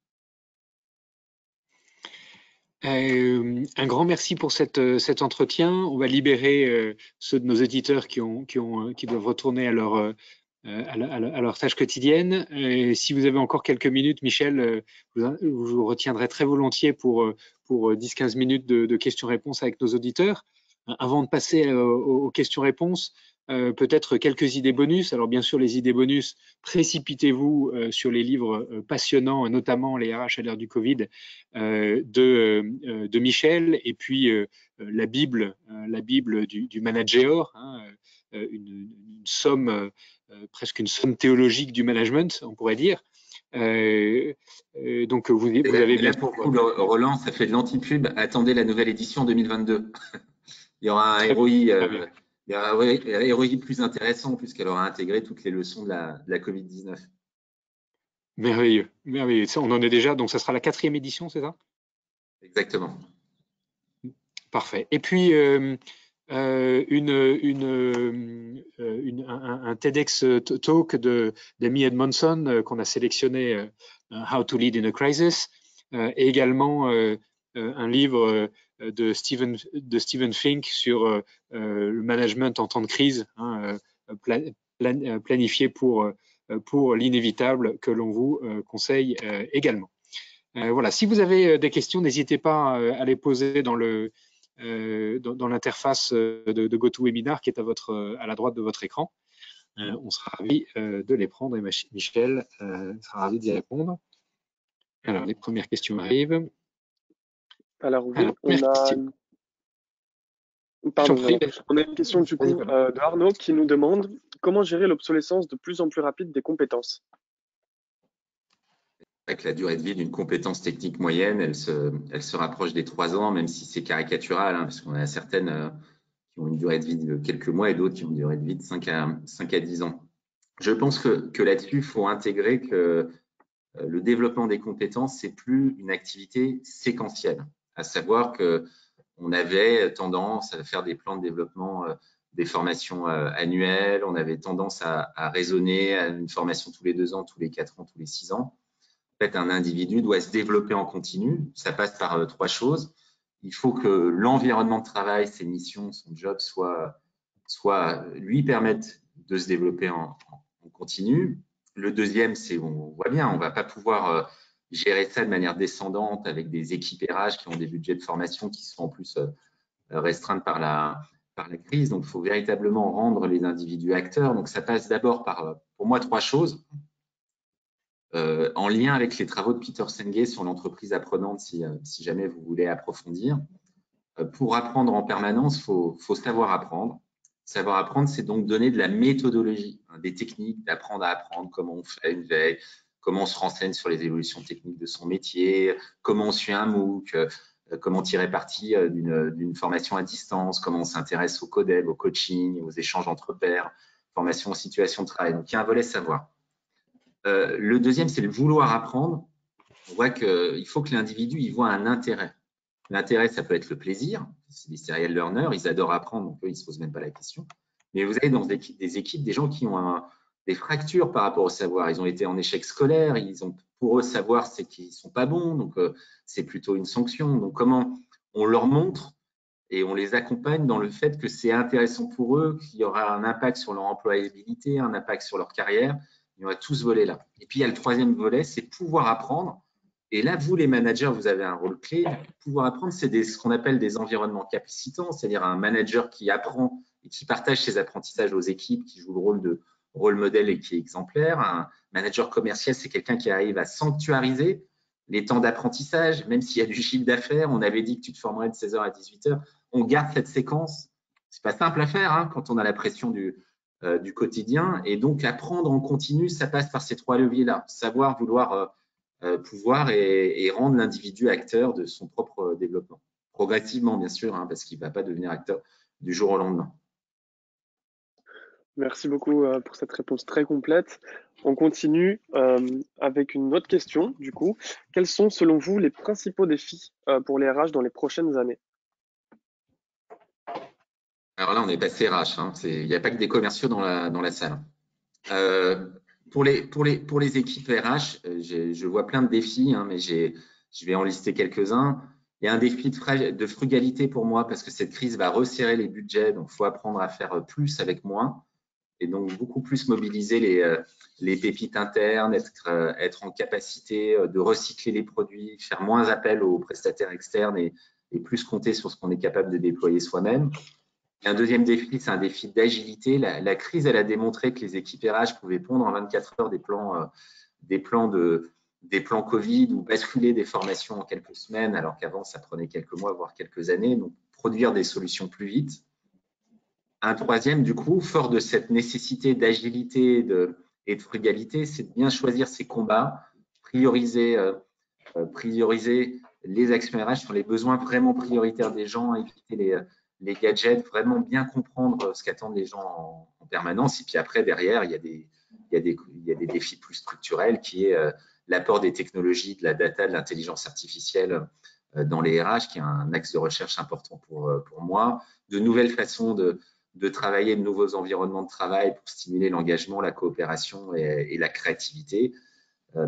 Un grand merci pour cet entretien. On va libérer ceux de nos éditeurs qui doivent retourner à leur tâche quotidienne. Si vous avez encore quelques minutes, Michel, je vous retiendrai très volontiers pour 10-15 minutes de questions-réponses avec nos auditeurs. Avant de passer aux questions-réponses, peut-être quelques idées bonus. Alors bien sûr, les idées bonus, précipitez-vous sur les livres passionnants, notamment les RH à l'ère du Covid de Michel, et puis la Bible du manager, hein, une somme, presque une somme théologique du management, on pourrait dire. Donc vous avez bien pour coup, Roland, ça fait de l'anti-pub. Attendez la nouvelle édition 2022. Il y aura un ROI plus intéressant puisqu'elle aura intégré toutes les leçons de la Covid-19. Merveilleux, merveilleux. Ça, on en est déjà, donc ça sera la 4e édition, c'est ça? Exactement. Parfait. Et puis un TEDx talk d'Amy Edmondson qu'on a sélectionné, How to Lead in a Crisis, et également un livre de Stephen Fink sur le management en temps de crise, hein, planifié pour l'inévitable, que l'on vous conseille également. Voilà. Si vous avez des questions, n'hésitez pas à les poser dans l'interface de GoToWebinar qui est à la droite de votre écran. On sera ravis de les prendre et Michel sera ravi d'y répondre. Alors, les premières questions arrivent. Alors oui, on a une question du coup de Arnaud qui nous demande comment gérer l'obsolescence de plus en plus rapide des compétences. Avec la durée de vie d'une compétence technique moyenne, elle se rapproche des 3 ans, même si c'est caricatural, hein, parce qu'on a certaines qui ont une durée de vie de quelques mois et d'autres qui ont une durée de vie de 5 à 10 ans. Je pense que là-dessus, il faut intégrer que le développement des compétences, c'est plus une activité séquentielle, à savoir qu'on avait tendance à faire des plans de développement, des formations annuelles, on avait tendance à raisonner à une formation tous les 2 ans, tous les 4 ans, tous les 6 ans. En fait, un individu doit se développer en continu. Ça passe par 3 choses. Il faut que l'environnement de travail, ses missions, son job, lui permettent de se développer en continu. Le deuxième, c'est, on voit bien, on ne va pas pouvoir gérer ça de manière descendante avec des équipes RH qui ont des budgets de formation qui sont en plus restreintes par la crise. Donc, il faut véritablement rendre les individus acteurs. Donc, ça passe d'abord par, pour moi, 3 choses. En lien avec les travaux de Peter Senge sur l'entreprise apprenante, si jamais vous voulez approfondir. Pour apprendre en permanence, il faut savoir apprendre. Savoir apprendre, c'est donc donner de la méthodologie, des techniques d'apprendre à apprendre, comment on fait une veille, comment on se renseigne sur les évolutions techniques de son métier, comment on suit un MOOC, comment tirer parti d'une formation à distance, comment on s'intéresse au codeb, au coaching, aux échanges entre pairs, formation en situation de travail. Donc, il y a un volet savoir. Le deuxième, c'est le vouloir apprendre. On voit qu'il faut que l'individu y voit un intérêt. L'intérêt, ça peut être le plaisir. C'est des serial learners, ils adorent apprendre, donc eux, ils ne se posent même pas la question. Mais vous avez dans des équipes des gens qui ont des fractures par rapport au savoir. Ils ont été en échec scolaire, pour eux, savoir, c'est qu'ils ne sont pas bons, donc c'est plutôt une sanction. Donc, comment on leur montre et on les accompagne dans le fait que c'est intéressant pour eux, qu'il y aura un impact sur leur employabilité, un impact sur leur carrière. Il y aura tout ce volet-là. Et puis, il y a le troisième volet, c'est pouvoir apprendre. Et là, vous, les managers, vous avez un rôle clé. Pouvoir apprendre, c'est ce qu'on appelle des environnements capacitants, c'est-à-dire un manager qui apprend et qui partage ses apprentissages aux équipes, qui joue le rôle de rôle modèle et qui est exemplaire. Un manager commercial, c'est quelqu'un qui arrive à sanctuariser les temps d'apprentissage, même s'il y a du chiffre d'affaires. On avait dit que tu te formerais de 16h à 18h. On garde cette séquence. C'est pas simple à faire hein, quand on a la pression du quotidien. Et donc, apprendre en continu, ça passe par ces 3 leviers-là. Savoir, vouloir, pouvoir et rendre l'individu acteur de son propre développement. Progressivement, bien sûr, hein, parce qu'il ne va pas devenir acteur du jour au lendemain. Merci beaucoup pour cette réponse très complète. On continue avec une autre question, du coup. Quels sont, selon vous, les principaux défis pour les RH dans les prochaines années? Alors là, on est passé RH. Hein. Il n'y a pas que des commerciaux dans la salle. Pour les équipes RH, je vois plein de défis, hein, mais je vais en lister quelques-uns. Il y a un défi de frugalité pour moi parce que cette crise va resserrer les budgets, donc il faut apprendre à faire plus avec moins et donc beaucoup plus mobiliser les pépites internes, être en capacité de recycler les produits, faire moins appel aux prestataires externes et plus compter sur ce qu'on est capable de déployer soi-même. Et un deuxième défi, c'est un défi d'agilité. La crise, elle a démontré que les équipes RH pouvaient pondre en 24 heures des plans Covid ou basculer des formations en quelques semaines, alors qu'avant, ça prenait quelques mois, voire quelques années. Donc, produire des solutions plus vite. Un troisième, du coup, fort de cette nécessité d'agilité et de frugalité, c'est de bien choisir ses combats, prioriser les actions RH sur les besoins vraiment prioritaires des gens, éviter les gadgets, vraiment bien comprendre ce qu'attendent les gens en permanence. Et puis après, derrière, il y a des défis plus structurels qui est l'apport des technologies, de la data, de l'intelligence artificielle dans les RH, qui est un axe de recherche important pour moi. De nouvelles façons de travailler, de nouveaux environnements de travail pour stimuler l'engagement, la coopération et la créativité.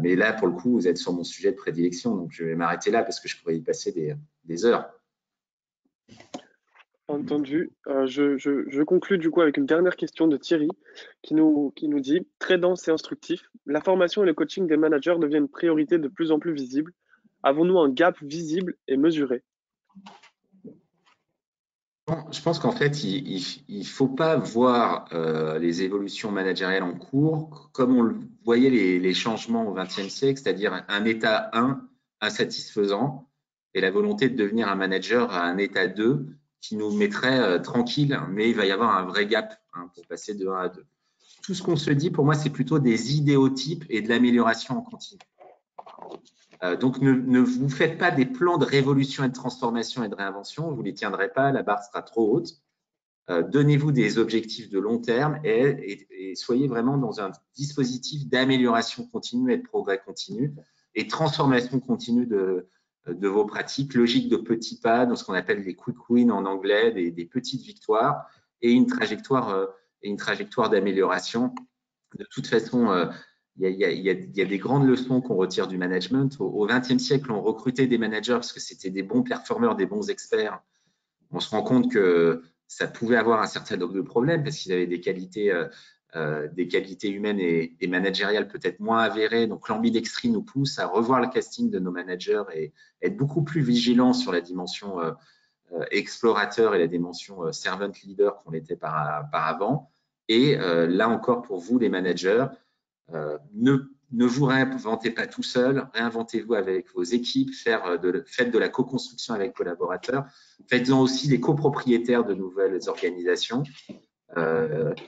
Mais là, pour le coup, vous êtes sur mon sujet de prédilection, donc je vais m'arrêter là parce que je pourrais y passer des heures. Entendu. Je conclue du coup avec une dernière question de Thierry qui nous dit « Très dense et instructif, la formation et le coaching des managers deviennent une priorité de plus en plus visible. Avons-nous un gap visible et mesuré ?» Je pense qu'en fait, il ne faut pas voir les évolutions managériales en cours comme on le voyait les changements au XXe siècle, c'est-à-dire un état 1 insatisfaisant et la volonté de devenir un manager à un état 2 qui nous mettrait tranquille, mais il va y avoir un vrai gap hein, pour passer de 1 à 2. Tout ce qu'on se dit, pour moi, c'est plutôt des idéotypes et de l'amélioration en continu. Donc, ne vous faites pas des plans de révolution et de transformation et de réinvention, vous ne les tiendrez pas, la barre sera trop haute. Donnez-vous des objectifs de long terme et soyez vraiment dans un dispositif d'amélioration continue et de progrès continu et transformation continue de vos pratiques, logique de petits pas, dans ce qu'on appelle les quick wins en anglais, des petites victoires et une trajectoire d'amélioration. De toute façon, il y a des grandes leçons qu'on retire du management. Au XXe siècle, on recrutait des managers parce que c'était des bons performeurs, des bons experts. On se rend compte que ça pouvait avoir un certain nombre de problèmes parce qu'ils avaient des qualités des qualités humaines et managériales peut-être moins avérées. Donc, l'ambidextrie nous pousse à revoir le casting de nos managers et être beaucoup plus vigilants sur la dimension explorateur et la dimension servant leader qu'on était par avant. Et là encore, pour vous, les managers, ne vous réinventez pas tout seul, réinventez-vous avec vos équipes, faites de la co-construction avec collaborateurs, faites-en aussi des copropriétaires de nouvelles organisations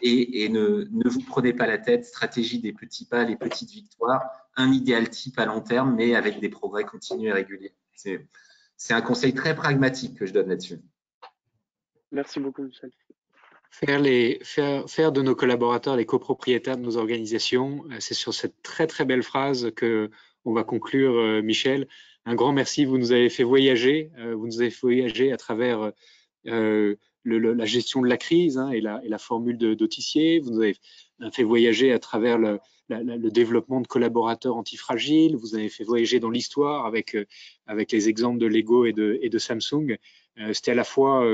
et ne vous prenez pas la tête, stratégie des petits pas, les petites victoires, un idéal type à long terme, mais avec des progrès continus et réguliers. C'est un conseil très pragmatique que je donne là-dessus. Merci beaucoup, Michel. Faire de nos collaborateurs les copropriétaires de nos organisations, c'est sur cette très très belle phrase que on va conclure, Michel. Un grand merci, vous nous avez fait voyager, à travers la gestion de la crise et la formule d'Autissier. Vous nous avez fait voyager à travers le développement de collaborateurs antifragiles. Vous avez fait voyager dans l'histoire avec les exemples de Lego et de Samsung. C'était à la fois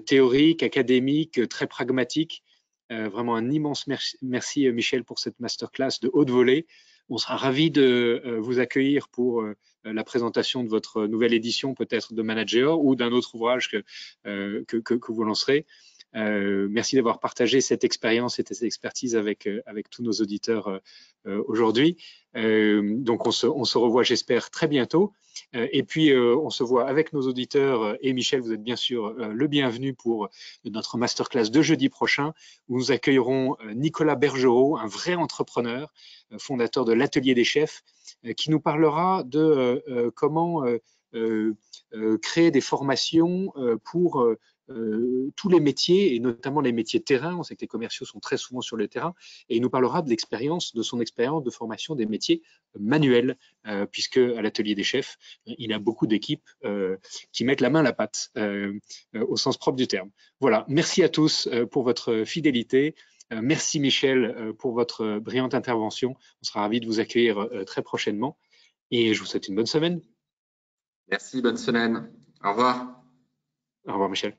théorique, académique, très pragmatique. Vraiment un immense merci Michel pour cette masterclass de haute volée. On sera ravis de vous accueillir pour la présentation de votre nouvelle édition peut-être de Manager ou d'un autre ouvrage que vous lancerez. Merci d'avoir partagé cette expérience et cette expertise avec tous nos auditeurs aujourd'hui. Donc on se revoit, j'espère, très bientôt. Et puis on se voit avec nos auditeurs. Et Michel, vous êtes bien sûr le bienvenu pour notre masterclass de jeudi prochain, où nous accueillerons Nicolas Bergerot, un vrai entrepreneur, fondateur de l'Atelier des Chefs, qui nous parlera de comment créer des formations pour tous les métiers, et notamment les métiers de terrain. On sait que les commerciaux sont très souvent sur le terrain, et il nous parlera de son expérience de formation des métiers manuels, puisque à l'Atelier des Chefs, il a beaucoup d'équipes qui mettent la main à la pâte, au sens propre du terme. Voilà, merci à tous pour votre fidélité. Merci Michel pour votre brillante intervention. On sera ravis de vous accueillir très prochainement, et je vous souhaite une bonne semaine. Merci, bonne semaine. Au revoir. Au revoir Michel.